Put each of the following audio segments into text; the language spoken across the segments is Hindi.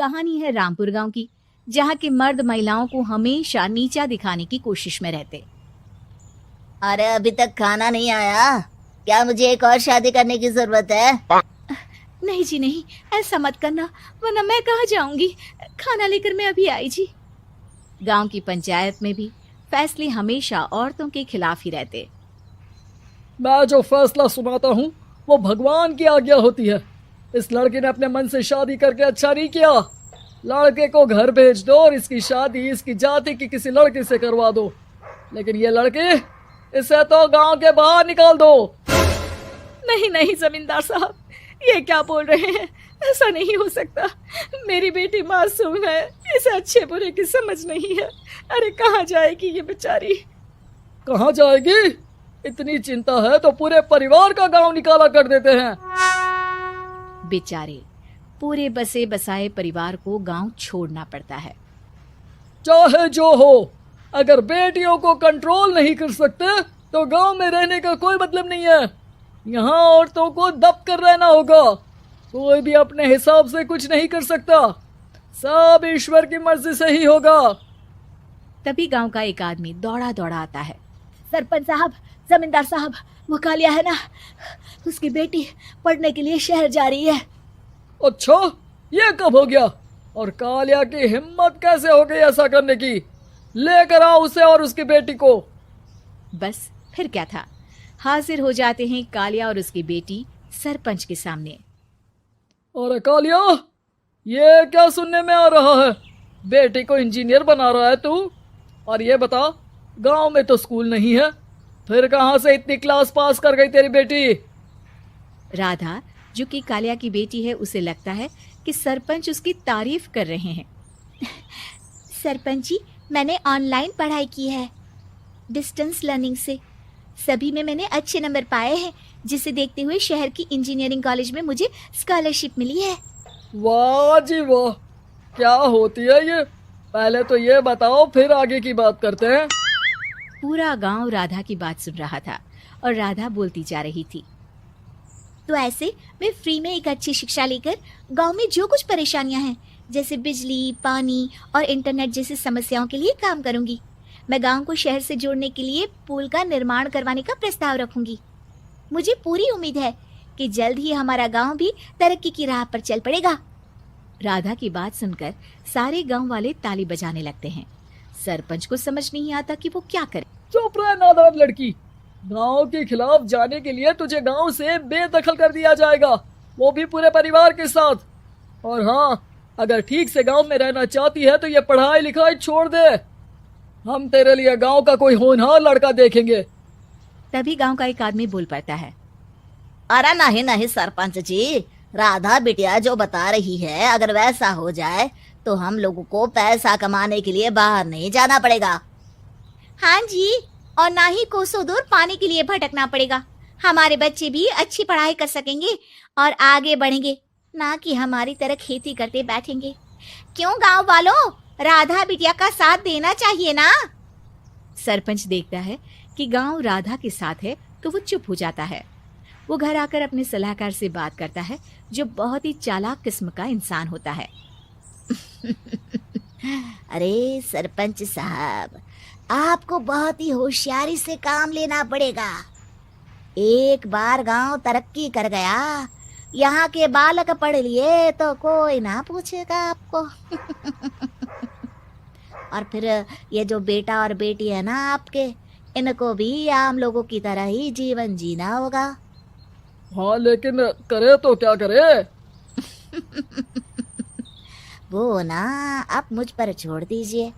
कहानी है रामपुर गांव की, जहां के मर्द महिलाओं को हमेशा नीचा दिखाने की कोशिश में रहते। अरे अभी तक खाना नहीं आया, क्या मुझे एक और शादी करने की जरूरत है? नहीं जी नहीं, ऐसा मत करना, वरना मैं कहाँ जाऊंगी। खाना लेकर मैं अभी आई जी। गांव की पंचायत में भी फैसले हमेशा औरतों के खिलाफ ही रहते। मैं जो फैसला सुनाता हूँ वो भगवान की आज्ञा होती है। इस लड़के ने अपने मन से शादी करके अच्छा नहीं किया। लड़के को घर भेज दो और इसकी शादी इसकी जाति की किसी लड़के से करवा दो, लेकिन ये लड़के, इसे तो गांव के बाहर निकाल दो। नहीं नहीं जमींदार साहब, ये क्या बोल रहे हैं? ऐसा नहीं हो सकता। मेरी बेटी मासूम है, इसे अच्छे बुरे की समझ नहीं है। अरे कहाँ जाएगी ये बेचारी? कहाँ जाएगी? इतनी चिंता है तो पूरे परिवार का गांव निकाला कर देते हैं। बेचारे पूरे बसे बसाए परिवार को गांव छोड़ना पड़ता है। चाहे जो हो, अगर बेटियों को कंट्रोल नहीं कर सकते तो गांव में रहने का कोई मतलब नहीं है। यहाँ औरतों को दब कर रहना होगा। कोई भी अपने हिसाब से कुछ नहीं कर सकता, सब ईश्वर की मर्जी से ही होगा। तभी गांव का एक आदमी दौड़ा दौड़ा आता है। सरपंच साहब, जमींदार साहब, वो कालिया है ना, उसकी बेटी पढ़ने के लिए शहर जा रही है। अच्छा, ये कब हो गया? और कालिया की हिम्मत कैसे हो गई ऐसा करने की? लेकर आओ उसे और उसकी बेटी को। बस फिर क्या था, हाजिर हो जाते हैं कालिया और उसकी बेटी सरपंच के सामने। अरे कालिया, ये क्या सुनने में आ रहा है? बेटी को इंजीनियर बना रहा है तू? और ये बता, गांव में तो स्कूल नहीं है, फिर कहां से इतनी क्लास पास कर गई तेरी बेटी? राधा, जो कि कालिया की बेटी है, उसे लगता है कि सरपंच उसकी तारीफ कर रहे हैं। सरपंच जी, मैंने ऑनलाइन पढ़ाई की है, डिस्टेंस लर्निंग से। सभी में मैंने अच्छे नंबर पाए हैं, जिसे देखते हुए शहर की इंजीनियरिंग कॉलेज में मुझे स्कॉलरशिप मिली है। वाह जी वाह, क्या होती है ये? पहले तो ये बताओ, फिर आगे की बात करते हैं। पूरा गांव राधा की बात सुन रहा था और राधा बोलती जा रही थी। तो ऐसे मैं फ्री में एक अच्छी शिक्षा लेकर गांव में जो कुछ परेशानियां हैं, जैसे बिजली, पानी और इंटरनेट जैसी समस्याओं के लिए काम करूंगी। मैं गांव को शहर से जोड़ने के लिए पुल का निर्माण करवाने का प्रस्ताव रखूंगी। मुझे पूरी उम्मीद है कि जल्द ही हमारा गांव भी तरक्की की राह पर चल पड़ेगा। राधा की बात सुनकर सारे गांव वाले ताली बजाने लगते हैं। सरपंच को समझ नहीं आता कि वो क्या करे। चुप रह नादान लड़की, गांव के खिलाफ जाने के लिए तुझे गांव से बेदखल कर दिया जाएगा, वो भी पूरे परिवार के साथ। और हाँ, अगर ठीक से गांव में रहना चाहती है तो ये पढ़ाई लिखाई छोड़ दे। हम तेरे लिए गांव का कोई होनहार लड़का देखेंगे। तभी गांव का एक आदमी बोल पड़ता है। अरे नहीं नहीं सरपंच जी, राधा बिटिया जो बता रही है, अगर वैसा हो जाए तो हम लोगों को पैसा कमाने के लिए बाहर नहीं जाना पड़ेगा। हाँ जी, और ना ही कोसों दूर पानी के लिए भटकना पड़ेगा। हमारे बच्चे भी अच्छी पढ़ाई कर सकेंगे और आगे बढ़ेंगे, ना कि हमारी तरह खेती करते बैठेंगे। क्यों गांव वालों, राधा बिटिया का साथ देना चाहिए ना। सरपंच देखता है कि गांव राधा के साथ है तो वो चुप हो जाता है। वो घर आकर अपने सलाहकार से बात करता है, जो बहुत ही चालाक किस्म का इंसान होता है। अरे सरपंच साहब, आपको बहुत ही होशियारी से काम लेना पड़ेगा। एक बार गांव तरक्की कर गया, यहाँ के बालक पढ़ लिए तो कोई ना पूछेगा आपको। और फिर ये जो बेटा और बेटी है ना आपके, इनको भी आम लोगों की तरह ही जीवन जीना होगा। हाँ, लेकिन करे तो क्या करे? वो ना आप मुझ पर छोड़ दीजिए,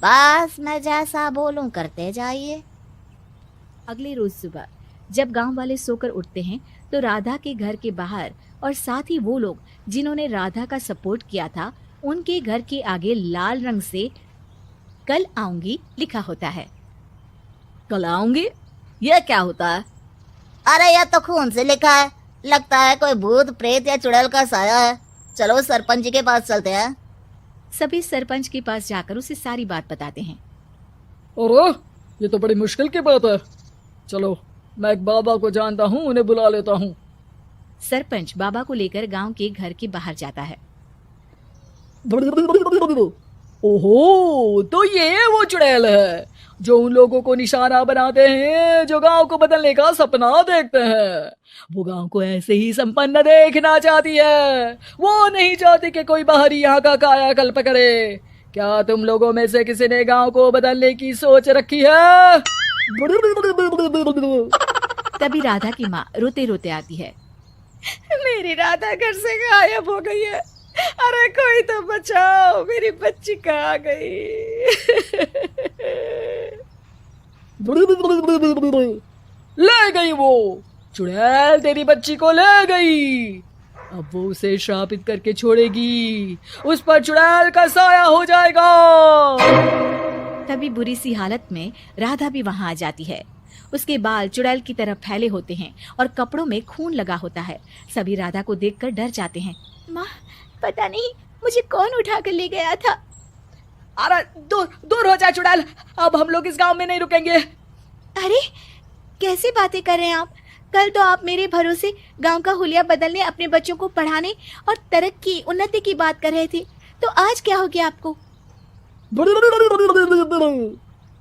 बस मैं जैसा बोलूं करते जाइए। अगले रोज सुबह जब गांव वाले सोकर उठते हैं तो राधा के घर के बाहर और साथ ही वो लोग जिन्होंने राधा का सपोर्ट किया था, उनके घर के आगे लाल रंग से कल आऊंगी लिखा होता है। कल आऊंगी? ये क्या होता है? अरे यह तो खून से लिखा है, लगता है कोई भूत प्रेत या चुड़ैल का साया है। चलो सरपंच जी के पास चलते हैं। सभी सरपंच के पास जाकर उसे सारी बात बताते हैं। और ये तो बड़ी मुश्किल की बात है। चलो, मैं एक बाबा को जानता हूँ, उन्हें बुला लेता हूँ। सरपंच बाबा को लेकर गांव के घर के बाहर जाता है। ओहो, तो ये वो चुड़ैल है जो उन लोगों को निशाना बनाते हैं जो गांव को बदलने का सपना देखते हैं। वो गांव को ऐसे ही संपन्न देखना चाहती है। वो नहीं चाहती कि कोई बाहरी यहाँ का कायाकल्प करे। क्या तुम लोगों में से किसी ने गांव को बदलने की सोच रखी है? तभी राधा की माँ रोते रोते आती है। मेरी राधा घर से गायब हो गई है। अरे कोई तो बचाओ, मेरी बच्ची कहाँ गई? ले गई वो चुड़ैल, तेरी बच्ची को ले गई। अब वो उसे श्रापित करके छोड़ेगी। उस पर चुड़ैल का साया हो जाएगा। तभी बुरी सी हालत में राधा भी वहां आ जाती है। उसके बाल चुड़ैल की तरफ फैले होते हैं और कपड़ों में खून लगा होता है। सभी राधा को देखकर डर जाते हैं। माँ, पता नहीं मुझे कौन उठा कर ले गया था। अरे दूर दूर हो जा चुड़ैल, अब हम लोग इस गांव में नहीं रुकेंगे। अरे कैसी बातें कर रहे हैं आप? कल तो आप मेरे भरोसे गांव का हुलिया बदलने, अपने बच्चों को पढ़ाने और तरक्की उन्नति की बात कर रहे थे, तो आज क्या हो गया आपको?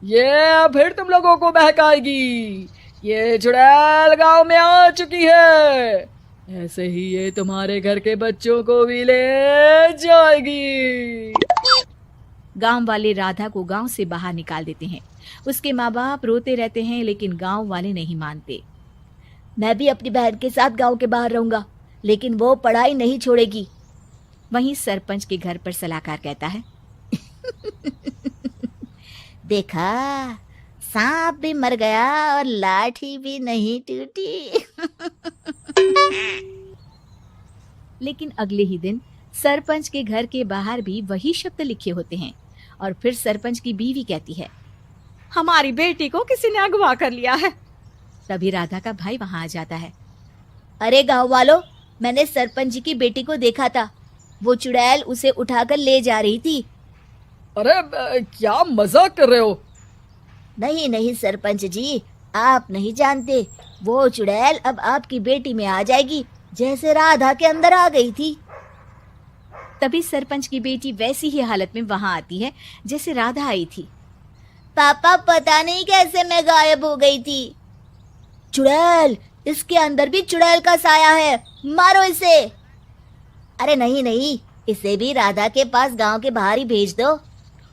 ये फिर तुम लोगों को बहकाएगी। ये चुड़ैल गांव में आ चुकी है। ऐसे ही ये तुम्हारे घर के बच्चों को भी ले जाएगी। गांव वाले राधा को गांव से बाहर निकाल देते हैं। उसके माँ बाप रोते रहते हैं, लेकिन गांव वाले नहीं मानते। मैं भी अपनी बहन के साथ गांव के बाहर रहूंगा, लेकिन वो पढ़ाई नहीं छोड़ेगी। वहीं सरपंच के घर पर सलाहकार कहता है, देखा, सांप भी मर गया और लाठी भी नहीं टूटी। लेकिन अगले ही दिन सरपंच के घर के बाहर भी वही शब्द लिखे होते हैं। और फिर सरपंच की बीवी कहती है, हमारी बेटी को किसी ने अगवा कर लिया है। तभी राधा का भाई वहां आ जाता है। अरे गांव वालों, मैंने सरपंच जी की बेटी को देखा था। वो चुड़ैल उसे उठाकर ले जा रही थी। अरे क्या मजाक कर रहे हो? नहीं नहीं सरपंच जी, आप नहीं जानते। वो चुड़ैल अब आपकी बेटी में आ जाएगी, जैसे राधा के अंदर आ गई थी। तभी सरपंच की बेटी वैसी ही हालत में वहां आती है जैसे राधा आई थी। पापा, पता नहीं कैसे मैं गायब हो गई थी। चुड़ैल, इसके अंदर भी चुड़ैल का साया है, मारो इसे। अरे नहीं नहीं, इसे भी राधा के पास गांव के बाहर ही भेज दो।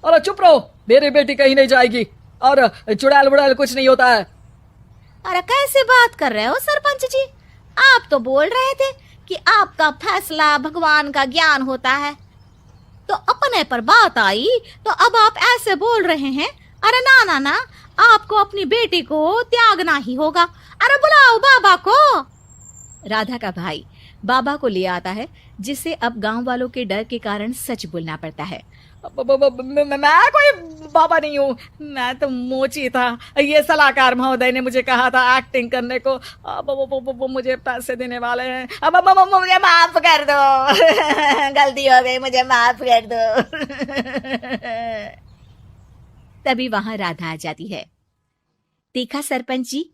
अरे चुप रहो, मेरी बेटी कहीं नहीं जाएगी और चुड़ैल बुड़ैल कुछ नहीं होता है। अरे कैसे बात कर रहे हो सरपंच जी? आप तो बोल रहे थे कि आपका फैसला भगवान का ज्ञान होता है, तो अपने पर बात आई तो अब आप ऐसे बोल रहे हैं। अरे ना ना ना, आपको अपनी बेटी को त्यागना ही होगा। अरे बुलाओ बाबा को। राधा का भाई बाबा को ले आता है, जिसे अब गांव वालों के डर के कारण सच बोलना पड़ता है। मैं कोई बाबा नहीं हूँ, मैं तो मोची था। ये सलाहकार महोदय ने मुझे कहा था एक्टिंग करने को। अब वो मुझे पैसे देने वाले हैं। अब मुझे माफ कर दो। गलती हो गई, मुझे माफ कर दो। तभी वहां राधा आ जाती है। देखा सरपंच जी,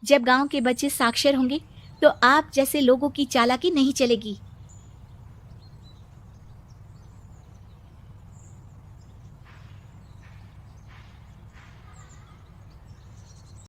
जब गांव के बच्चे साक्षर होंगे तो आप जैसे लोगों की चालाकी नहीं चलेगी।